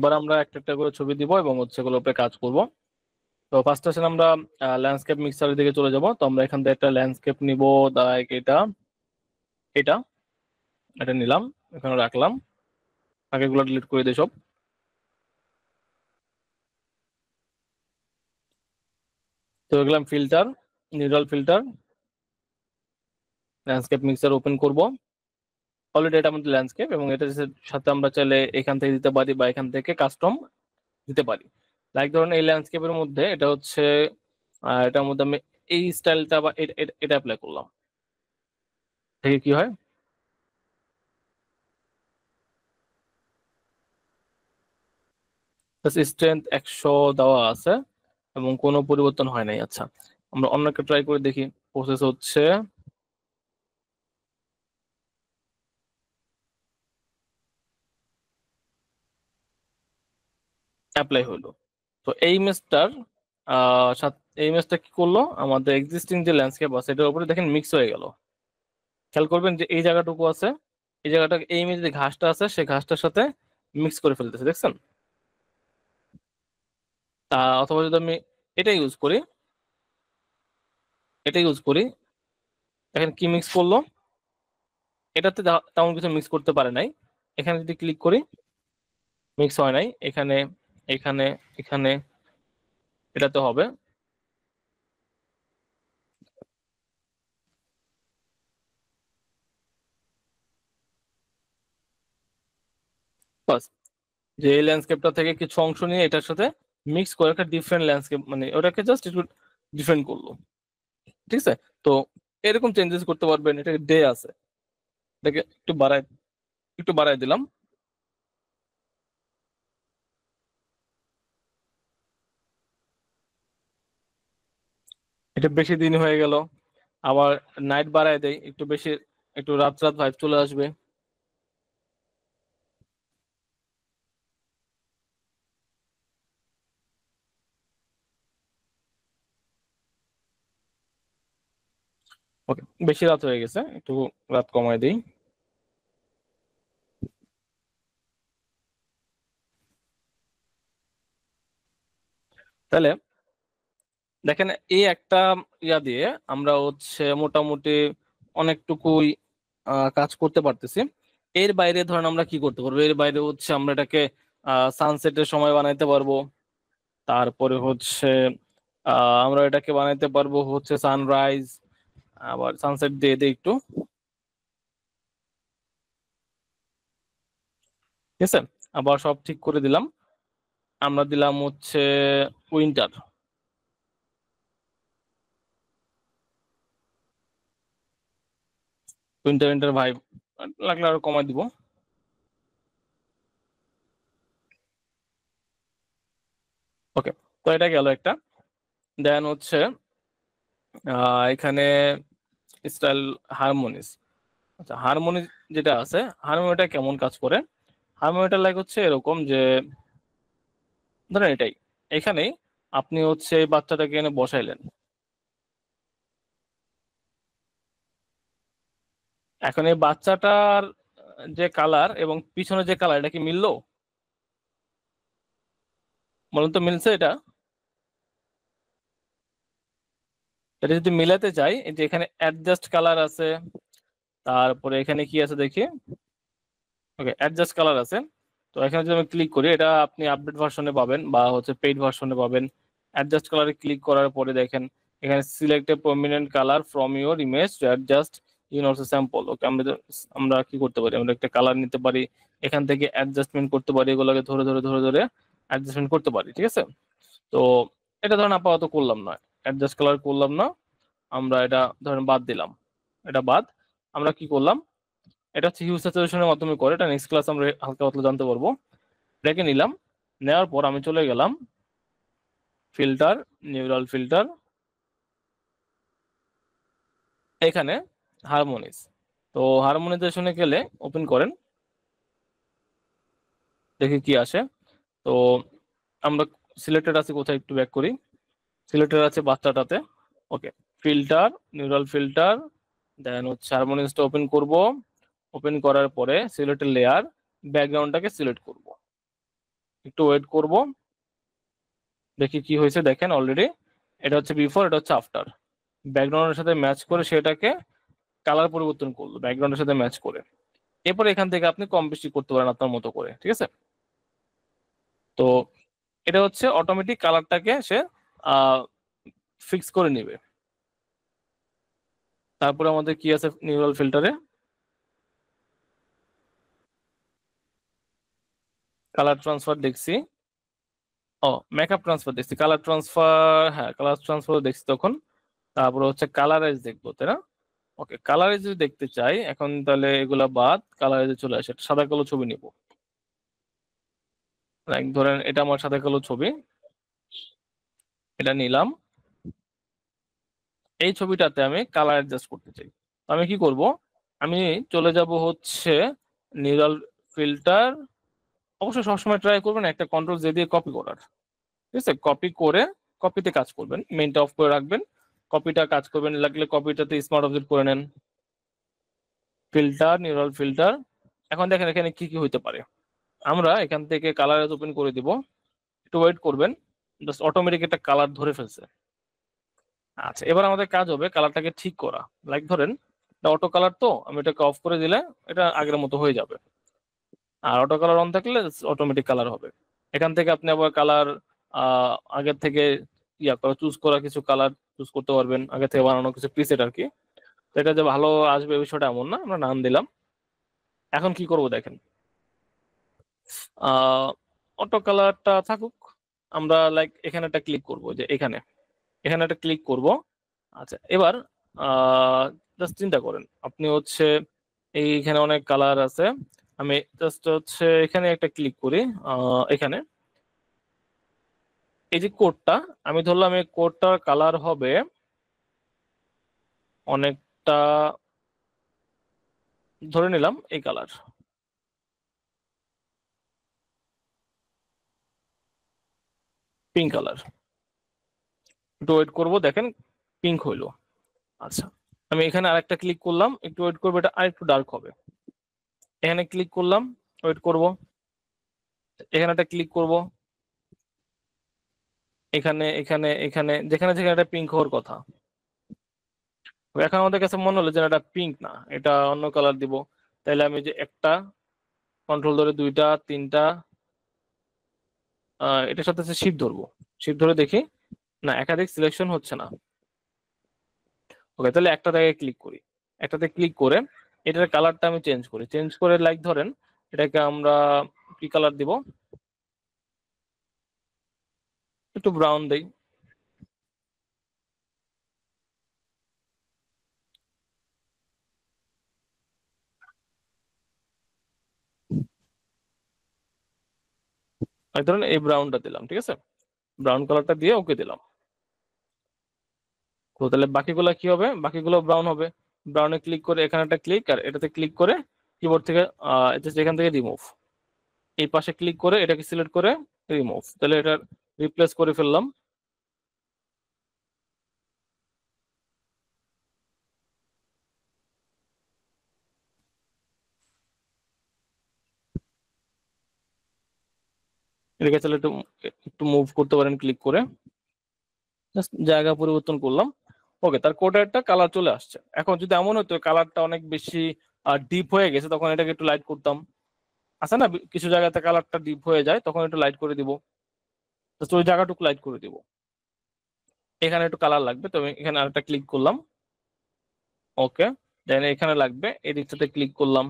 এবার আমরা একটা একটা করে ছবি দিব এবং হচ্ছে এগুলোর উপরে কাজ করব। তো ফার্স্ট আসলে আমরা ল্যান্ডস্কেপ মিক্সারের দিকে চলে যাব। তো আমরা এখান থেকে একটা ল্যান্ডস্কেপ নিব, লাইক এটা এটা এটা নিলাম, এখানে রাখলাম, আগেগুলো ডিলিট করে দিই সব। তো গেলাম filter, neural filter, landscape mixer open করব। অলরেডি এটা আমাদের ল্যান্ডস্কেপ, এবং এটার সাথে আমরা চাইলে এখান থেকে দিতে পারি বা এখান থেকে কাস্টম দিতে পারি। লাইক ধরুন এই ল্যান্ডস্কেপের মধ্যে এটা হচ্ছে এটার মধ্যে আমি এই স্টাইলটা বা এটা অ্যাপ্লাই করলাম, দেখি কি হয়। স্ট্রেংথ 100 দেওয়া আছে এবং কোনো পরিবর্তন হয় নাই। আচ্ছা, আমরা অন্য একটা ট্রাই করে দেখি। প্রসেস হচ্ছে অ্যাপ্লাই হলো। তো এই ইমেজটার এই ইমেজটা কি করলো, আমাদের এক্সিস্টিং যে ল্যান্ডস্কেপ আছে এটার উপরে দেখেন মিক্স হয়ে গেল। খেয়াল করবেন যে এই জায়গাটুকু আছে, এই জায়গাটা এই ইমেজে যে ঘাসটা আছে সেই ঘাসটার সাথে মিক্স করে ফেলতেছে, দেখছেন? অথবা যদি আমি এটা ইউজ করি, এটা ইউজ করি, দেখেন কি মিক্স করলো। এটাতে তেমন কিছু মিক্স করতে পারে নাই। এখানে যদি ক্লিক করি, মিক্স হয় নাই। এখানে এখানে এখানে এটাতে হবে। বাস, যে এই ল্যান্ডস্কেপটা থেকে কিছু অংশ নিয়ে এটার সাথে মিক্স করে একটা ডিফারেন্ট ল্যান্ডস্কেপ, মানে ওটাকে জাস্ট একটু ডিফারেন্ট করলো। ঠিক আছে? তো এরকম চেঞ্জেস করতে পারবেন। এটা ডে আছে, এটাকে একটু বাড়ায় দিলাম। এটা বেশি দিন হয়ে গেল, আবার নাইট বাড়ায় দেয় একটু বেশি, একটু রাত রাত ভাইব চলে আসবে। ওকে, বেশি রাত হয়ে গেছে, একটু রাত কমায় দিই। তাহলে দেখেন এই একটা ইয়া দিয়ে আমরা হচ্ছে মোটামুটি অনেকটুকুই কাজ করতে পারতেছি। এর বাইরে ধরেন আমরা কি করতে পারবো, এর বাইরে হচ্ছে আমরা এটাকে সানসেটের সময় বানাইতে পারবো। তারপরে হচ্ছে আমরা এটাকে বানাইতে পারবো হচ্ছে সানরাইজ, আবার সানসেট দিয়ে দিই একটু। ঠিক আছে, আবার সব ঠিক করে দিলাম। আমরা দিলাম হচ্ছে উইন্টার, উইন্টার উইন্টার ভাইব লাগলে আরো কমাই দিব। ওকে, তো এটা গেল একটা। দেন হচ্ছে এখানে স্টাইল হারমোনিস। আচ্ছা, হারমোনি যেটা আছে, হারমোনিটা কেমন কাজ করে? হারমোনিটা লাইক হচ্ছে এরকম যে ধরেন এটাই, এখানেই আপনি হচ্ছে এই বাচ্চাটাকে এনে বসাইলেন। এখন এই বাচ্চাটার যে কালার এবং পিছনে যে কালার, এটা কি মিললো? বলুন তো, মিলছে এটা? এটা যদি মিলাতে চাই, এই যে এখানে অ্যাডজাস্ট কালার আছে, তারপরে এখানে কি আছে দেখি, ওকে অ্যাডজাস্ট কালার আছে। তো এখানে যদি আমি ক্লিক করি, এটা আপনি আপডেট ভার্সনে পাবেন বা হচ্ছে পেইড ভার্সনে পাবেন। অ্যাডজাস্ট কালারে ক্লিক করার পরে দেখেন এখানে select a prominent colour from your image to adjust in also sample. Okay, আমরা কি করতে পারি, আমরা একটা কালার নিতে পারি, এখান থেকে অ্যাডজাস্টমেন্ট করতে পারি, এগুলোকে ধরে ধরে ধরে ধরে অ্যাডজাস্টমেন্ট করতে পারি। ঠিক আছে? তো এটা ধরেন আপাতত করলাম না, অ্যাডজাস্ট কালার করলাম না, আমরা এটা ধরেন বাদ দিলাম। এটা বাদ, আমরা কি করলাম, এটা হচ্ছে হিউজ স্যাচুরেশনের মাধ্যমে করে, এটা নেক্সট ক্লাস আমরা হালকা পাতলা জানতে পারবো। এটাকে নিলাম, নেওয়ার পর আমি চলে গেলাম ফিল্টার, নিউরাল ফিল্টার, এখানে হারমোনিস। তো হারমোনাইজেশনে গেলে ওপেন করেন, দেখি কি আসে। তো আমরা সিলেক্টেড আছে কোথায়, একটু ব্যাক করি। সিলেক্টেড আছে বাচ্চাটাতে। ওকে, ফিল্টার, নিউরাল ফিল্টার, দেন হচ্ছে হারমোনিসটা ওপেন করব। ওপেন করার পরে সিলেক্টেড লেয়ার, ব্যাকগ্রাউন্ডটাকে সিলেক্ট করব। একটু ওয়েট করব, দেখি কি হয়েছে। দেখেন অলরেডি এটা হচ্ছে বিফোর, এটা হচ্ছে আফটার। ব্যাকগ্রাউন্ডের সাথে ম্যাচ করে সেটাকে কালার পরিবর্তন করলো ব্যাকগ্রাউন্ডের সাথে ম্যাচ করে। এরপর এখান থেকে আপনি কম বেশি করতে পারেন আপনার মতো করে, ঠিক আছে। তো এটা হচ্ছে অটোমেটিক কালারটাকে সে ফিক্স করে নিবে। তারপরে আমাদের কি আছে নিউরাল ফিল্টারে, কালার ট্রান্সফার দেখছি, ও মেকআপ ট্রান্সফার দেখছি, কালার ট্রান্সফার, হ্যাঁ কালার ট্রান্সফার দেখছি তখন। তারপরে হচ্ছে কালারাইজ দেখবো, তাই না? ওকে, কালারাইজ যদি দেখতে চাই এখন, তাহলে এগুলা বাদ, কালারাইজে চলে আসে। সাদা কালো ছবি নিব, লাইক ধরেন এটা আমার সাদা কালো ছবি, এটা নিলাম। এই ছবিটাতে আমি কালার অ্যাডজাস্ট করতে চাই। তো আমি কি করব, আমি চলে যাব হচ্ছে নিউরাল ফিল্টার। অবশ্যই সবসময় ট্রাই করবেন একটা কন্ট্রোল জে দিয়ে কপি করার, ঠিক আছে। কপি করে কপিতে কাজ করবেন, মেইনটা অফ করে রাখবেন, কপিটা কাজ করবেন। লাগলে কপিটাতে স্মার্ট অবজেক্ট করে নেন, ফিল্টার, নিউরাল ফিল্টার। এখন দেখেন এখানে কি কি হইতে পারে। আমরা এখান থেকে কালার ওপেন করে দিব, একটু ওয়েট করবেন, জাস্ট অটোমেটিক একটা কালার ধরে ফেলছে। আচ্ছা, এবার আমাদের কাজ হবে কালারটাকে ঠিক করা। লাইক ধরেন এটা অটো কালার, তো আমি এটাকে অফ করে দিলে এটা আগের মতো হয়ে যাবে। আর অটো কালার অন থাকলে অটোমেটিক কালার হবে। এখান থেকে আপনি আবার কালার আগের থেকে চুজ করা কিছু কালার চুজ করতে পারবেন, আগে থেকে বানানো কিছু প্রিসেট আর কি। তো এটা যে ভালো আসবে বিষয়টা এমন না, আমরা নাম দিলাম। এখন কি করব দেখেন, অটো কালারটা থাকুক, আমরা লাইক এখানে একটা ক্লিক করব, যে এখানে এখানে একটা ক্লিক করব। আচ্ছা, এবার জাস্ট চিন্তা করেন আপনি হচ্ছে এইখানে অনেক কালার আছে, আমি জাস্ট হচ্ছে এখানে একটা ক্লিক করি। এখানে এই যে কোডটা, আমি ধরলাম এই কোডটার কালার হবে অনেকটা, ধরে নিলাম এই কালার, পিঙ্ক কালার। একটু ওয়েট করবো, দেখেন পিঙ্ক হইলো। আচ্ছা, আমি এখানে আরেকটা ক্লিক করলাম, একটু ওয়েট করবো, এটা আরেকটু ডার্ক হবে। এখানে ক্লিক করলাম, ওয়েট করব, এখানে একটা ক্লিক করব, এখানে এখানে এখানে যেখানে যেখানে একটা পিঙ্ক হওয়ার কথা। এখন আমাদের কাছে মনে হলো যে এটা পিঙ্ক না, এটা অন্য কালার দিব। তাইলে আমি যে একটা কন্ট্রোল ধরে দুইটা তিনটা, এটার সাথে শিফট ধরবো, শিফট ধরে দেখি না একাধিক সিলেকশন হচ্ছে না। ওকে, তাহলে একটা জায়গায় ক্লিক করি, একটাতে ক্লিক করে এটার কালারটা আমি চেঞ্জ করি, চেঞ্জ করে লাইক ধরেন এটাকে আমরা কি কালার দিব, একটু ব্রাউন দেই। ধরেন এই ব্রাউনটা দিলাম, ঠিক আছে, ব্রাউন কালারটা দিয়ে ওকে দিলাম। তো তাহলে বাকিগুলো কি হবে, বাকিগুলো ব্রাউন হবে। ব্রাউনে ক্লিক করে এখানে একটা ক্লিক, আর এটাতে ক্লিক করে কিবোর্ড থেকে এখান থেকে রিমুভ, এই পাশে ক্লিক করে এটাকে সিলেক্ট করে রিমুভ, তাহলে এটা রিপ্লেস করে ফেললাম। এটাকে তাহলে একটু একটু মুভ করতে পারেন ক্লিক করে, জাস্ট জায়গা পরিবর্তন করলাম। ওকে, তার কোডের একটা কালার চলে আসছে। এখন যদি এমন হতো কালারটা অনেক বেশি ডিপ হয়ে গেছে, তখন এটাকে একটু লাইট করতাম। আছে না কিছু জায়গাতে কালারটা ডিপ হয়ে যায়, তখন একটু লাইট করে দিব, জাস্ট ওই জায়গাটুকু লাইট করে দিব। এখানে একটু কালার লাগবে, তো আমি এখানে আরেকটা ক্লিক করলাম, ওকে, দেন এখানে লাগবে, এই দিকটাতে ক্লিক করলাম।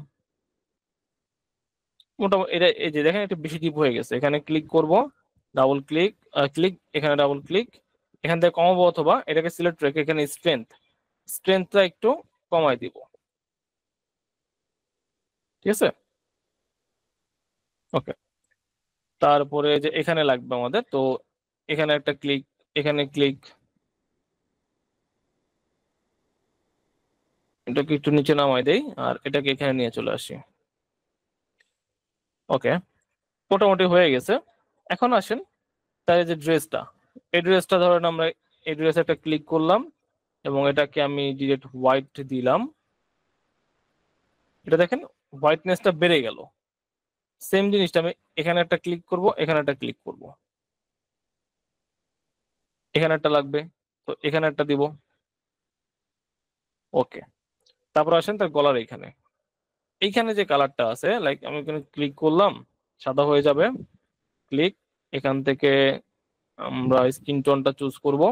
মোটামুটি এটা এই যে দেখেন একটু বেশি ডিপ হয়ে গেছে, এখানে ক্লিক করব, ডাবল ক্লিক, ক্লিক, এখানে ডাবল ক্লিক, এখান থেকে কমাবো, অথবা এটাকে সিলেক্ট রেখে এখানে স্ট্রেংথটা একটু কমাই দিব, ঠিক আছে। ওকে, তারপরে যে এখানে লাগবে আমাদের, তো এখানে একটা ক্লিক, এখানে ক্লিক, এটাকে একটু নিচে নামাই দেই, আর এটাকে এখানে নিয়ে চলে আসি। ওকে, মোটামুটি হয়ে গেছে। এখন আসেন তার যে ড্রেসটা, এই ড্রেসটা ধরেন আমরা এই ড্রেসে একটা ক্লিক করলাম, এবং এটাকে আমি ডিরেক্ট হোয়াইট দিলাম। এটা দেখেন হোয়াইটনেসটা বেড়ে গেল। সেম জিনিসটা আমি এখানে একটা ক্লিক করব, এখানে একটা ক্লিক করব, এখানে একটা লাগবে, তো এখানে একটা দিব। ওকে, তারপর আসেন তার গলার এইখানে, এইখানে যে কালারটা আছে, লাইক আমি এখানে ক্লিক করলাম, সাদা হয়ে যাবে। ক্লিক, এখান থেকে আমরা স্কিন টোনটা চুজ করব,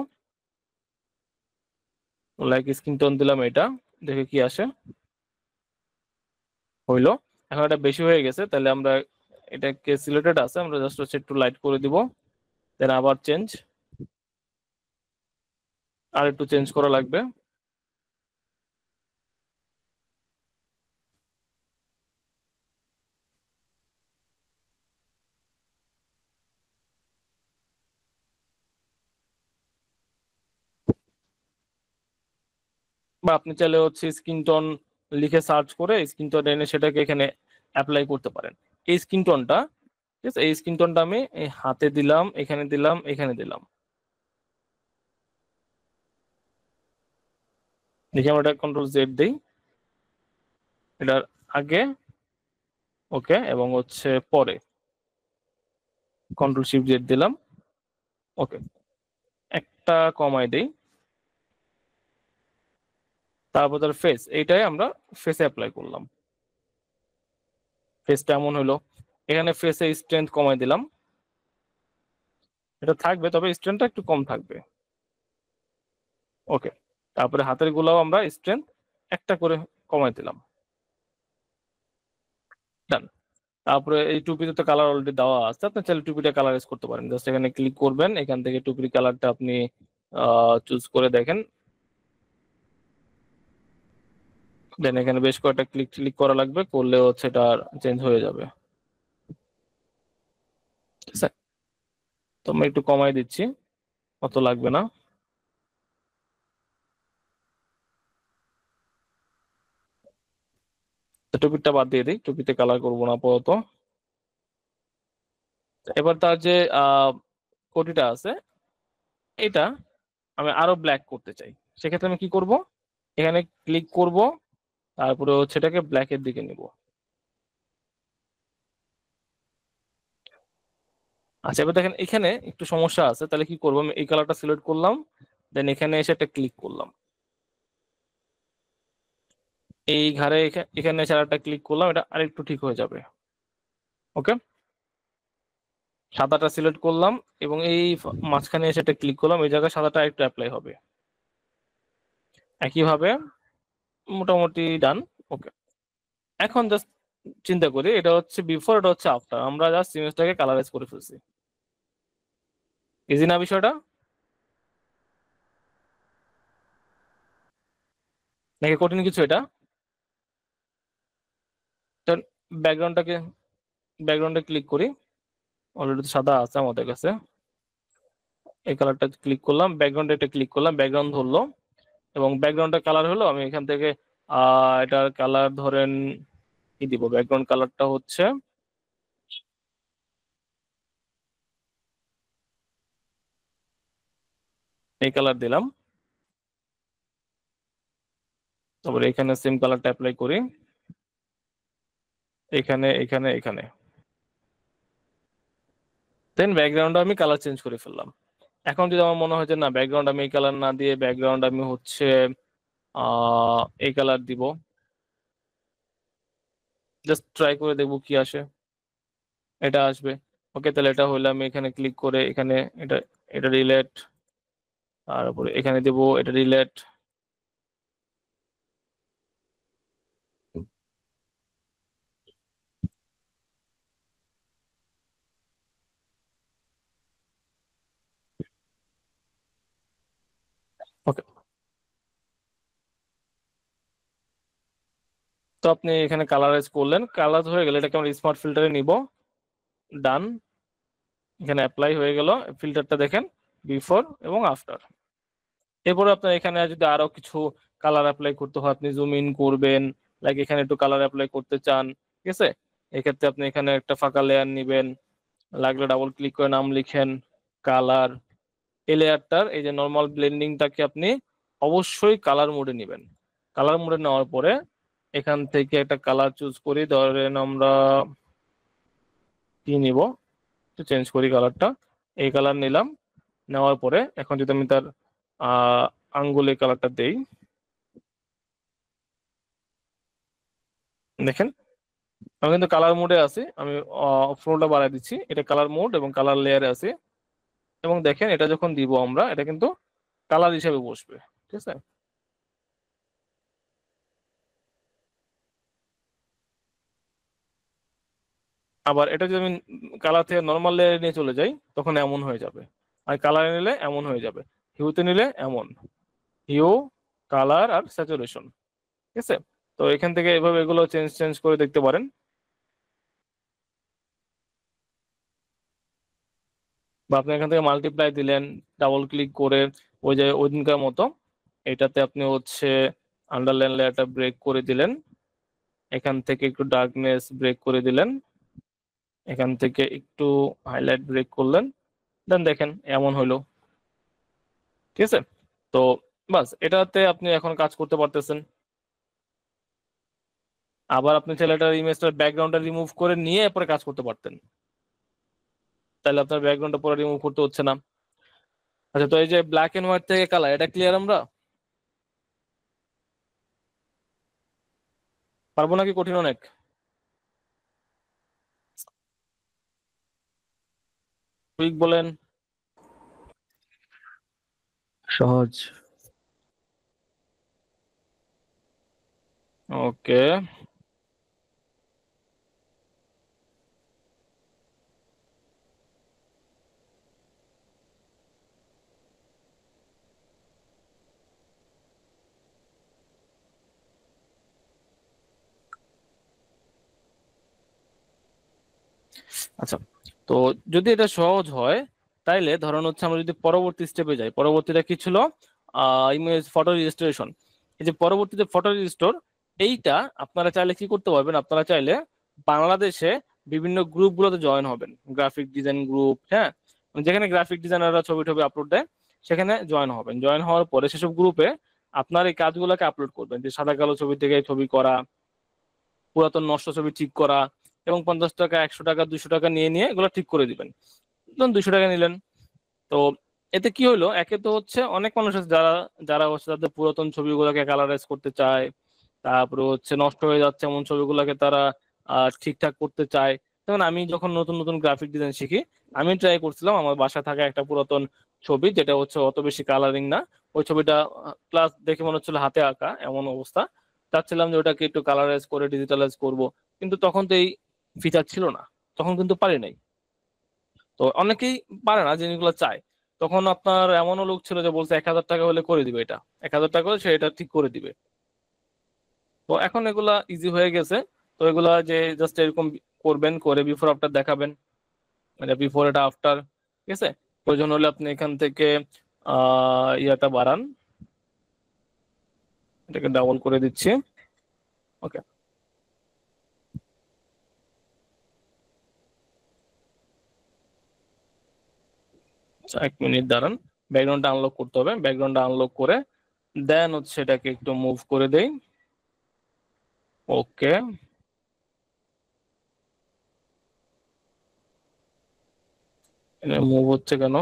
লাইক স্কিন টোন দিলাম এটা, দেখে কি আসে। হইলো। এখন এটা বেশি হয়ে গেছে, তাহলে আমরা এটাকে সিলেক্টেড আছে, আমরা জাস্ট হচ্ছে একটু লাইট করে দিব, দেন আবার চেঞ্জ, আর একটু চেঞ্জ করা লাগবে। বা আপনি চাইলে হচ্ছে স্কিন টোন লিখে সার্চ করে স্কিন টোন এনে সেটাকে এখানে অ্যাপ্লাই করতে পারেন। এই স্কিন টোনটা, ঠিক আছে, এই স্কিন টোনটা আমি এই হাতে দিলাম, এখানে দিলাম, এখানে দিলাম। দেখি আমরা এটা কন্ট্রোল জেড দিই, এটার আগে, ওকে, এবং হচ্ছে পরে কন্ট্রোল শিফট জেড দিলাম, ওকে, একটা কমাই দেই। তারপর তার ফেস, এইটাই আমরা ফেসে অ্যাপ্লাই করলাম। ফেসটা এমন হলো, এখানে ফেসে স্ট্রেংথ কমাই দিলাম, এটা থাকবে তবে স্ট্রেংথটা একটু কম থাকবে। ওকে, তারপরে হাতের গুলাও আমরা স্ট্রেংথ একটা করে কমাই দিলাম। ডান। তারপরে এই টুপিতে তো কালার অলরেডি দেওয়া আছে, আপনি চাইলে টুপিটা কালারাইজ করতে পারেন। জাস্ট এখানে ক্লিক করবেন, এখান থেকে টুপির কালারটা আপনি চুজ করে দেখেন, দেন এখানে বেশ কয়েকটা ক্লিক ক্লিক করা লাগবে, করলে হচ্ছে এটা চেঞ্জ হয়ে যাবে। ঠিক আছে, তো আমি একটু কমাই দিচ্ছি, অত লাগবে না। তো টুপিটা বাদ দিয়ে দিই, টুপিতে কালার করবো না আপাতত। এবার তার যে কোটিটা আছে, এটা আমি আরো ব্ল্যাক করতে চাই, সেক্ষেত্রে আমি কি করব, এখানে ক্লিক করব, তারপরে হচ্ছে এটাকে ব্ল্যাকের দিকে নিব। আচ্ছা, এবার দেখেন এখানে একটু সমস্যা আছে, তাহলে কি করবো, আমি এই কালারটা সিলেক্ট করলাম, দেন এখানে এসে একটা ক্লিক করলাম, এই ঘাড়ে এখানে এসে একটা ক্লিক করলাম, এটা আরেকটু ঠিক হয়ে যাবে। ওকে, সাদাটা সিলেক্ট করলাম এবং এই মাঝখানে এসে একটা ক্লিক করলাম, এই জায়গায় সাদাটা একটু অ্যাপ্লাই হবে একইভাবে, মোটামুটি ডান। ওকে, এখন জাস্ট চিন্তা করি, এটা হচ্ছে বিফোর, এটা হচ্ছে আফটার, আমরা জাস্ট ইমেজটাকে কালারাইজ করে ফেলছি। ইজি না বিষয়টা, নাকি কঠিন কিছু এটা? ব্যাকগ্রাউন্ডটাকে, ব্যাকগ্রাউন্ডে ক্লিক করি, অলরেডি তো সাদা আছে আমাদের কাছে, এই কালারটা ক্লিক করলাম, ব্যাকগ্রাউন্ডে একটা ক্লিক করলাম, ব্যাকগ্রাউন্ড ধরলো এবং ব্যাকগ্রাউন্ডটা কালার হলো। আমি এখান থেকে এটার কালার ধরেন কি দিব, ব্যাকগ্রাউন্ড কালারটা হচ্ছে এই কালার দিলাম, তারপরে এখানে সেম কালারটা অ্যাপ্লাই করি, এখানে এখানে এখানে, দেন ব্যাকগ্রাউন্ডে আমি কালার চেঞ্জ করে ফেললাম। এখন যদি আমার মনে হয় যে না, ব্যাকগ্রাউন্ড আমি এই কালার না দিয়ে ব্যাকগ্রাউন্ড আমি হচ্ছে এই কালার দিব, জাস্ট ট্রাই করে দেখবো কি আসে, এটা আসবে। ওকে, তাহলে এটা হলে আমি এখানে ক্লিক করে এখানে এটা, এটা রিলেট, তারপরে এখানে দেব এটা রিলেট। ওকে, তো আপনি এখানে কালারাইজ করলেন, কালার হয়ে গেলে এটাকে আমরা স্মার্ট ফিল্টারে নিব, ডান, এখানে অ্যাপ্লাই হয়ে গেল। ফিল্টারটা দেখেন বিফোর এবং আফটার। এরপরে আপনার এখানে যদি আরো কিছু কালার অ্যাপ্লাই করতে হয়, আপনি জুম ইন করবেন, লাইক এখানে একটু কালার অ্যাপ্লাই করতে চান, ঠিক আছে, এক্ষেত্রে আপনি এখানে একটা ফাঁকা লেয়ার নিবেন, লাগলে ডাবল ক্লিক করে নাম লিখেন কালার, এই লেয়ারটার এই যে নর্মাল ব্লেন্ডিংটাকে আপনি অবশ্যই কালার মোডে নেবেন। কালার মোডে নেওয়ার পরে এখান থেকে একটা কালার চুজ করি, ধরেন আমরা কি নিব, একটু চেঞ্জ করি কালারটা, এই কালার নিলাম। নেওয়ার পরে এখন যদি আমি তার আঙ্গুলে কালারটা দেই, দেখেন আমি কিন্তু কালার মোডে আছি, আমি ফ্লোটা বাড়াই দিচ্ছি, এটা কালার মোড এবং কালার লেয়ারে আছে। এবং দেখেন এটা যখন দিব আমরা, এটা কিন্তু কালার হিসেবে বসবে, ঠিক আছে। আবার এটা যদি আমি কালার থেকে নর্মাল লেয়ারে নিয়ে চলে যাই, তখন এমন হয়ে যাবে। আর কালারে নিলে এমন হয়ে যাবে, হিউতে নিলে এমন। হিউ, কালার আর স্যাচুরেশন, ঠিক আছে। তো এখান থেকে এভাবে এগুলো চেঞ্জ চেঞ্জ করে দেখতে পারেন। বা আপনি এখান থেকে মাল্টিপ্লাই দিলেন, ডাবল ক্লিক করে ওই যে ওই দিনকার মতো এটাতে আপনি হচ্ছে আন্ডারলাইন লেয়ারটা ব্রেক করে দিলেন, এখান থেকে একটু ডার্কনেস ব্রেক করে দিলেন, এখান থেকে একটু হাইলাইট ব্রেক করলেন, দেন দেখেন এমন হইলো, ঠিক আছে। তো বাস এটাতে আপনি এখন কাজ করতে পারতেছেন। আবার আপনি ছেলেটার ইমেজটার ব্যাকগ্রাউন্ডটা রিমুভ করে নিয়ে এরপরে কাজ করতে পারতেন, তাহলে আপনার ব্যাকগ্রাউন্ডটা পুরো রিমুভ করতে হচ্ছে না। আচ্ছা, তো এই যে ব্ল্যাক এন্ড হোয়াইট থেকে কালার, এটা ক্লিয়ার আমরা পারবো নাকি কঠিন অনেক? কুইক বলেন। সহজ। ওকে, আচ্ছা। তো যদি এটা সহজ হয়, তাইলে ধরুন হচ্ছে আমরা যদি পরবর্তী স্টেপে যাই, পরবর্তীটা কি ছিল? Image photo registration. এই যে পরবর্তীতে ফটো রেজিস্টোর, এইটা আপনারা চাইলে কি করতে পারবেন, আপনারা চাইলে বাংলাদেশে বিভিন্ন গ্রুপগুলোতে জয়েন হবেন, গ্রাফিক ডিজাইন গ্রুপ, হ্যাঁ, যেখানে গ্রাফিক ডিজাইনাররা ছবি টবি আপলোড দেয়, সেখানে জয়েন হবেন। জয়েন হওয়ার পরে সেসব গ্রুপে আপনার এই কাজগুলোকে আপলোড করবেন, যে সাদা কালো ছবি থেকে ছবি করা, পুরাতন নষ্ট ছবি ঠিক করা, এবং 50 টাকা 100 টাকা 200 টাকা নিয়ে নিয়ে এগুলো ঠিক করে দিবেন। ধরুন 200 টাকা নিলেন। তো এতে কি হলো, একে তো হচ্ছে অনেক মানুষ আছে যারা যারা হচ্ছে তাদের পুরাতন ছবিগুলোকে কালারাইজ করতে চায়, তারপরে হচ্ছে নষ্ট হয়ে যাচ্ছে এমন ছবিগুলোকে তারা ঠিকঠাক করতে চায়। যেমন আমি যখন নতুন নতুন গ্রাফিক ডিজাইন শিখি, আমি ট্রাই করছিলাম আমার বাসায় থাকা একটা পুরাতন ছবি, যেটা হচ্ছে অত বেশি কালারিং না, ওই ছবিটা প্লাস দেখে মনে হচ্ছিল হাতে আঁকা এমন অবস্থা, চাচ্ছিলাম যে ওটাকে একটু কালারাইজ করে ডিজিটালাইজ করব। কিন্তু তখন তো এই ফিচার ছিল না, তখন কিন্তু পারি নাই। তো অনেকেই পারে না জিনিসগুলো চায়। তখন আপনার এমনও লোক ছিল যে বলছে 1000 টাকা হলে করে দিবে, এটা 1000 টাকা হলে সে এটা ঠিক করে দিবে। তো এখন এগুলা ইজি হয়ে গেছে। তো এগুলা যে জাস্ট এরকম করবেন, করে বিফোর আফটার দেখাবেন, মানে বিফোর এটা আফটার, ঠিক আছে। প্রয়োজন হলে আপনি এখান থেকে ইয়াটা বাড়ান, এটাকে ডাবল করে দিচ্ছি। ওকে, 1 মিনিট দাঁড়ান, ব্যাকগ্রাউন্ডটা আনলক করতে হবে। ব্যাকগ্রাউন্ডটা আনলক করে দেন হচ্ছে এটাকে একটু মুভ করে দেই। ওকে, মুভ হচ্ছে কেন?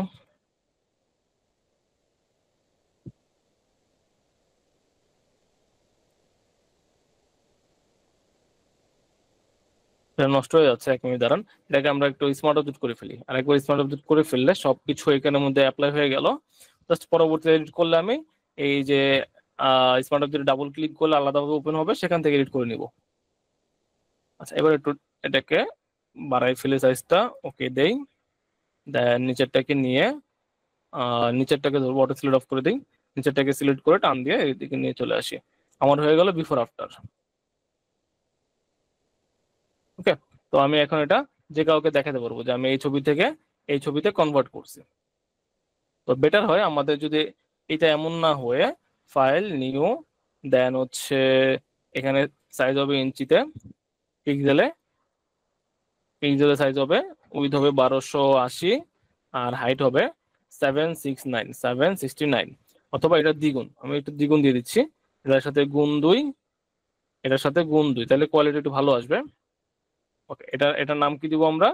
এটা নষ্ট হয়ে যাচ্ছে, 1 মিনিট দাঁড়ান। এটাকে আমরা একটু স্মার্ট অবজেক্ট করে ফেলি, আর একবার স্মার্ট অবজেক্ট করে ফেললে সবকিছু এখানের মধ্যে অ্যাপ্লাই হয়ে গেল। জাস্ট পরবর্তী এডিট করলে আমি এই যে স্মার্ট অবজেক্ট ডাবল ক্লিক করলে আলাদাভাবে ওপেন হবে, সেখান থেকে এডিট করে নিব। আচ্ছা, এবার একটু এটাকে বাড়াই ফেলে সাইজটা, ওকে দেই। দেন নিচেরটাকে নিয়ে নিচেরটাকে ধরবো, অটো সিলেক্ট অফ করে দিই, নিচেরটাকে সিলেক্ট করে টান দিয়ে এইদিকে নিয়ে চলে আসি। আমার হয়ে গেল বিফোর আফটার। ওকে, তো আমি এখন এটা যে কাউকে দেখাতে পারবো যে আমি এই ছবি থেকে এই ছবিতে কনভার্ট করছি। তো বেটার হয় আমাদের যদি এটা এমন না হয়ে ফাইল নিউ, দেন হচ্ছে এখানে সাইজ হবে ইঞ্চিতে, পিক্সেলে, পিক্সেলে সাইজ হবে, উইথ হবে 1280, আর হাইট হবে 769, অথবা এটা দ্বিগুণ, আমি একটু দ্বিগুণ দিয়ে দিচ্ছি, এটার সাথে গুণ 2, এটার সাথে গুণ 2, তাহলে কোয়ালিটি একটু ভালো আসবে। ওকে, এটার নাম কি দিব আমরা?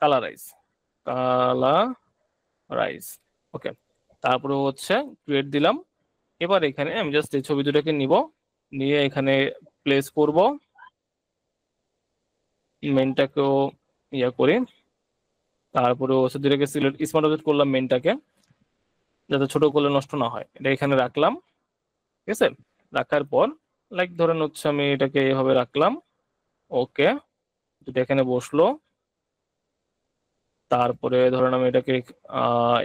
কালারাইজ। ওকে, তারপরে হচ্ছে ক্রিয়েট দিলাম। এবার এখানে আমি জাস্ট এই ছবি দুটাকে নিব, নিয়ে এখানে প্লেস করব, মেনটাকেও ইয়া করি, তারপরে হচ্ছে দুটাকে সিলেক্ট স্মার্ট অবজেক্ট করলাম, মেনটাকে যাতে ছোট করলে নষ্ট না হয়, এটা এখানে রাখলাম। ঠিক আছে, রাখার পর লাইক ধরেন হচ্ছে আমি এটাকে এভাবে রাখলাম। ওকে, যেটা এখানে বসলো। তারপরে ধরেন আমি এটাকে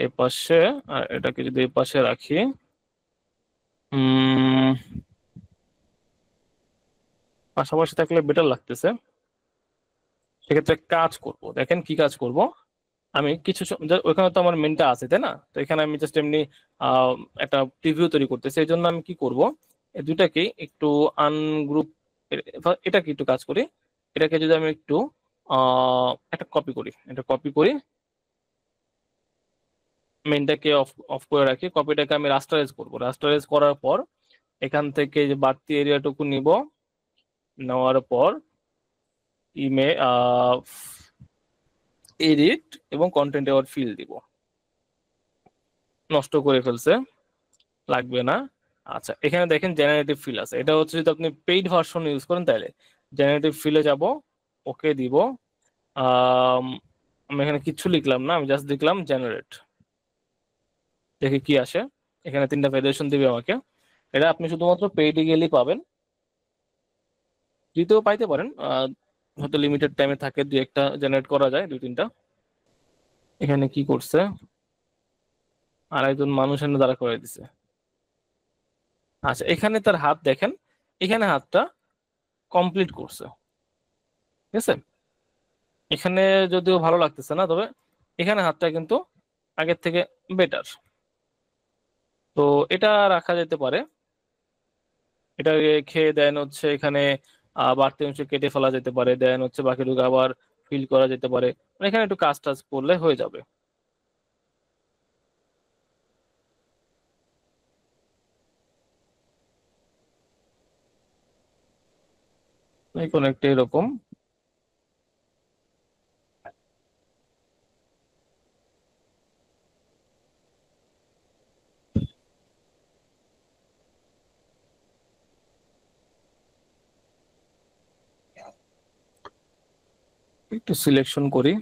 এ পাশে, আর এটাকে যদি এ পাশে রাখি, পাশাপাশি থাকলে বেটার লাগতেছে। সেক্ষেত্রে কাজ করব, দেখেন কি কাজ করব। আমি কিছু ওখানে তো আমার মেনটা আছে তাই না, তো এখানে আমি জাস্ট এমনি আহ, একটা প্রিভিউ তৈরি করতেছি। এই জন্য আমি কি করব, এই দুইটাকে একটু আনগ্রুপ, এটাকে একটু কাজ করি। এটাকে যদি আমি একটু একটা কপি করি, এটা কপি করি, মেনটাকে অফ অফ করে রাখি, কপিটাকে আমি রাস্টারাইজ করব। রাস্টারাইজ করার পর এখান থেকে যে বাড়তি এরিয়াটুকু নিব, নেওয়ার পর ইমে এডিট এবং কন্টেন্ট আবার ফিল দিব। নষ্ট করে ফেলছে, লাগবে না। আচ্ছা, এখানে দেখেন জেনারেটিভ ফিল আছে, এটা হচ্ছে যদি আপনি পেইড ভার্সন ইউজ করেন তাহলে জেনারেটিভ ফিলে যাব, ওকে দিব। আমি এখানে কিচ্ছু লিখলাম না, আমি জাস্ট লিখলাম জেনারেট, দেখি কি আসে। এখানে 3টা ভ্যারিয়েশন দিবে আমাকে। এটা আপনি শুধুমাত্র পেইডে গেলেই পাবেন, ফ্রিতেও পাইতে পারেন, হয়তো লিমিটেড টাইমে থাকে, 2-1টা জেনারেট করা যায়, 2-3টা। এখানে কি করছে, আর একজন মানুষ এনে দাঁড়া করে দিছে। আচ্ছা, এখানে তার হাত দেখেন, এখানে হাতটা কমপ্লিট করছে। ঠিক আছে, এখানে যদিও ভালো লাগতেছে না, তবে এখানে হাতটা কিন্তু আগের থেকে বেটার। তো এটা রাখা যেতে পারে। এটা খেয়ে দেন হচ্ছে এখানে বাড়তি অংশ কেটে ফেলা যেতে পারে, দেন হচ্ছে বাকিটুকু আবার ফিল করা যেতে পারে। মানে এখানে একটু কাজ টাজ করলে হয়ে যাবে। এখন একটা এরকম একটু সিলেকশন করি।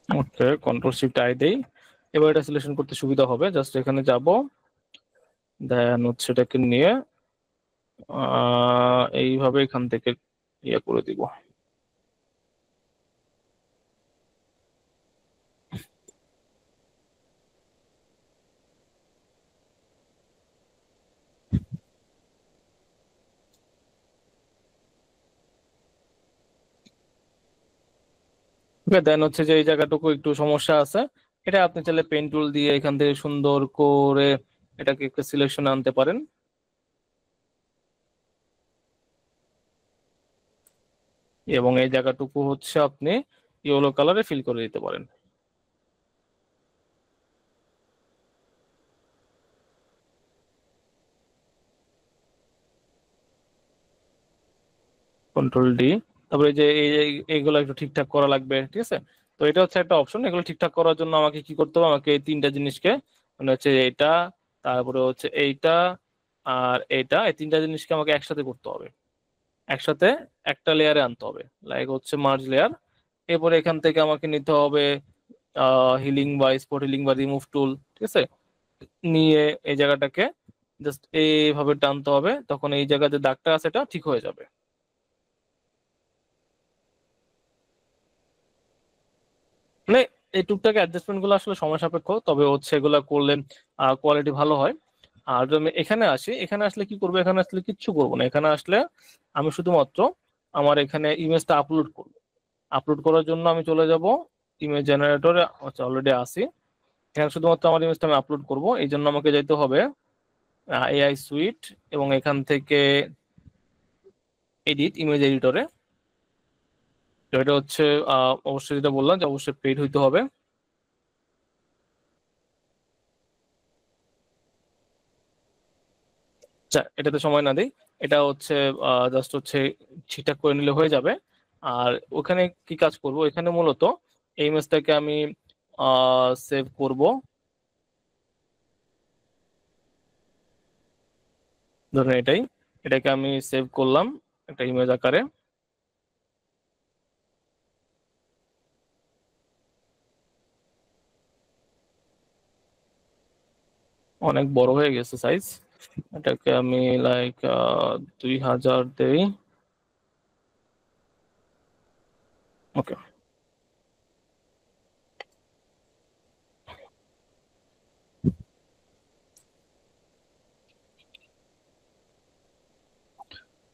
ওকে, কন্ট্রোল-শিফট-আই দেই। এবার এটা সিলেকশন করতে সুবিধা হবে, জাস্ট এখানে যাব, দেন হচ্ছে এটাকে নিয়ে এইভাবে এখান থেকে ইয়ে করে দিব। ওকে, দেন হচ্ছে যে এই জায়গাটুকু একটু সমস্যা আছে, এটা আপনি চাইলে পেন টুল দিয়ে এখান থেকে সুন্দর করে এটাকে একটা সিলেকশন আনতে পারেন। এবং এই জায়গাটুকু হচ্ছে আপনি ইয়েলো কালারে ফিল করে দিতে পারেন। কন্ট্রোল ডি, তারপরে যে এইগুলো একটু ঠিকঠাক করা লাগবে, ঠিক আছে। তো এটা হচ্ছে একটা অপশন, এগুলো ঠিকঠাক করার জন্য আমাকে কি করতে হবে, আমাকে এই তিনটা জিনিসকে মানে হচ্ছে এটা, তারপরে হচ্ছে এইটা আর এইটা, এই তিনটা জিনিসকে আমাকে একসাথে করতে হবে, একসাথে একটা লেয়ারে আনতে হবে, লাইক হচ্ছে মার্জ লেয়ার। এরপরে এখান থেকে আমাকে নিতে হবে হিলিং বা স্পট হিলিং বা রিমুভ টুল, ঠিক আছে। নিয়ে এই জায়গাটাকে জাস্ট এইভাবে টানতে হবে, তখন এই জায়গায় যে দাগটা আছে এটা ঠিক হয়ে যাবে। মানে এই টুকটাক অ্যাডজাস্টমেন্ট গুলো আসলে সময় সাপেক্ষ, তবে হচ্ছে এগুলো করলে কোয়ালিটি ভালো হয়। আর যদি আমি এখানে আসি, এখানে আসলে কি করবো, এখানে আসলে কিচ্ছু করবো না, এখানে আসলে আমি শুধুমাত্র আমার এখানে ইমেজটা আপলোড করবো। আপলোড করার জন্য আমি চলে যাব ইমেজ জেনারেটরে, আচ্ছা অলরেডি আসি, এখানে শুধুমাত্র আমার ইমেজটা আমি আপলোড করব। এই জন্য আমাকে যেতে হবে এআই সুইট এবং এখান থেকে এডিট ইমেজ এডিটরে। তো এটা হচ্ছে অবশ্যই যেটা বললাম যে অবশ্যই পেইড হইতে হবে। আচ্ছা এটাতে সময় না দিই, এটা হচ্ছে জাস্ট হচ্ছে ঠিকঠাক করে নিলে হয়ে যাবে। আর ওখানে কি কাজ করব, এখানে মূলত এই ইমেজটাকে আমি সেভ করব, ধরুন এটাই, এটাকে আমি সেভ করলাম একটা ইমেজ আকারে। অনেক বড় হয়ে গেছে সাইজ, এটাকে আমি লাইক 2000 দেই। ওকে,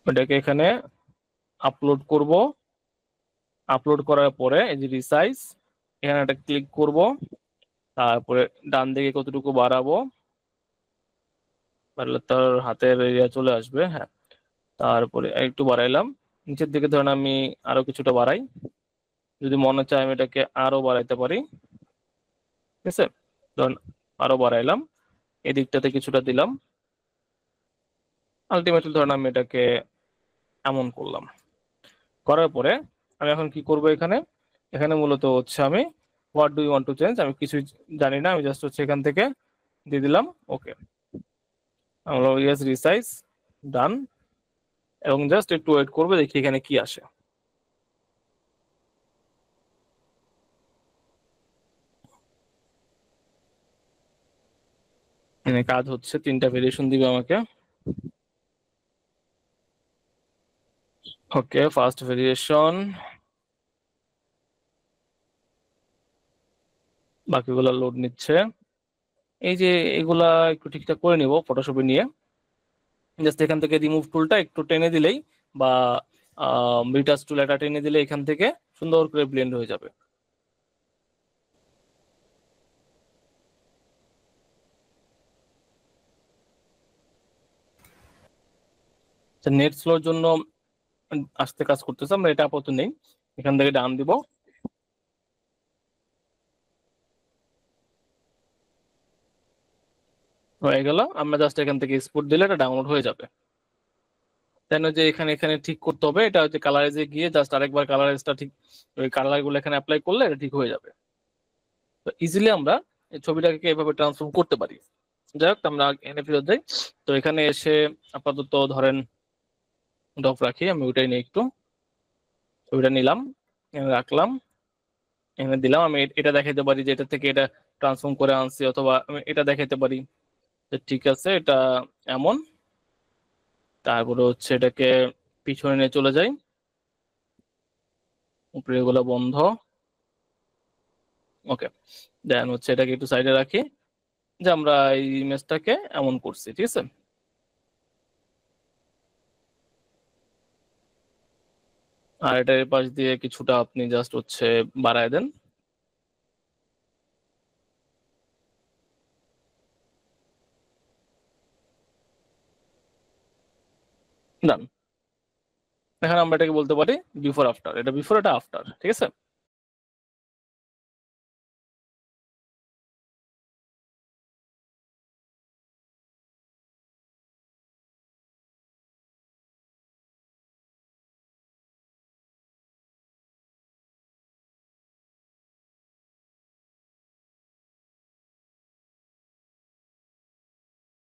এটাকে এখানে আপলোড করব। আপলোড করার পরে এই যে রিসাইজ, এখানে একটা ক্লিক করব, তারপরে ডান দিকে কতটুকু বাড়াবো, বাড়লে তার হাতের এরিয়া চলে আসবে, হ্যাঁ। তারপরে একটু বাড়াইলাম, নিচের দিকে ধরেন আমি আরো কিছুটা বাড়াই, যদি মনে চায় আমি এটাকে আরো বাড়াইতে পারি, ঠিক আছে। ধরেন আরো বাড়াইলাম, এই দিকটাতে কিছুটা দিলাম, আলটিমেটলি ধরেন আমি এটাকে এমন করলাম। করার পরে আমি এখন কি করব, এখানে এখানে মূলত হচ্ছে আমি what do you want to change, আমি কিছুই জানি না, আমি জাস্ট হচ্ছে এখান থেকে দিয়ে দিলাম ওকে। আমরা ইয়েস রিসাইজ ডান, এবং জাস্ট একটু ওয়েট করবো, দেখি এখানে কি আসে। এখানে কাজ হচ্ছে, তিনটা ভেরিয়েশন দিবে আমাকে। ওকে, ফার্স্ট ভেরিয়েশন, বাকিগুলো লোড নিচ্ছে। এই যে এগুলা একটু ঠিকঠাক করে নিব ফটোশপে নিয়ে, জাস্ট এখান থেকে রিমুভ টুলটা একটু টেনে দিলেই বা রিটাচ টুল এটা টেনে দিলে এখান থেকে সুন্দর করে ব্লেন্ড হয়ে যাবে। নেট স্লোর জন্য আস্তে কাজ করতেছে, আমরা এটা আপাতত নেই, এখান থেকে ডান দিব। হয়ে গেল, আমরা জাস্ট এখান থেকে এক্সপোর্ট দিলে এটা ডাউনলোড হয়ে যাবে। তাই না, যে এখানে এখানে ঠিক করতে হবে, এটা হচ্ছে কালারাইজে গিয়ে জাস্ট আরেকবার কালারাইজটা ঠিক, ওই কালার গুলো এখানে অ্যাপ্লাই করলে এটা ঠিক হয়ে যাবে। তো ইজিলি আমরা এই ছবিটাকে এভাবে ট্রান্সফর্ম করতে পারি। যাই হোক, আমরা এনে ফেরত যাই। তো এখানে এসে আপাতত ধরেন ডপ রাখি, আমি ওইটাই নিই একটু, ওইটা নিলাম, এখানে রাখলাম, এখানে দিলাম। আমি এটা দেখাতে পারি যে এটা থেকে এটা ট্রান্সফর্ম করে আনছি, অথবা আমি এটা দেখাতে পারি যে ঠিক আছে এটা এমন। তারপরে হচ্ছে এটাকে পিছনে নিয়ে চলে যাই, উপরে এগুলো বন্ধ। ওকে, দেন হচ্ছে এটাকে একটু সাইডে রাখি, যে আমরা এই ইমেজটাকে এমন করছি, ঠিক আছে। আর এটার পাশ দিয়ে কিছুটা আপনি জাস্ট হচ্ছে বাড়ায় দেন। ডান, এখন আমরা এটাকে বলতে পারি বিফোর আফটার, এটা বিফোর এটা আফটার, ঠিক আছে।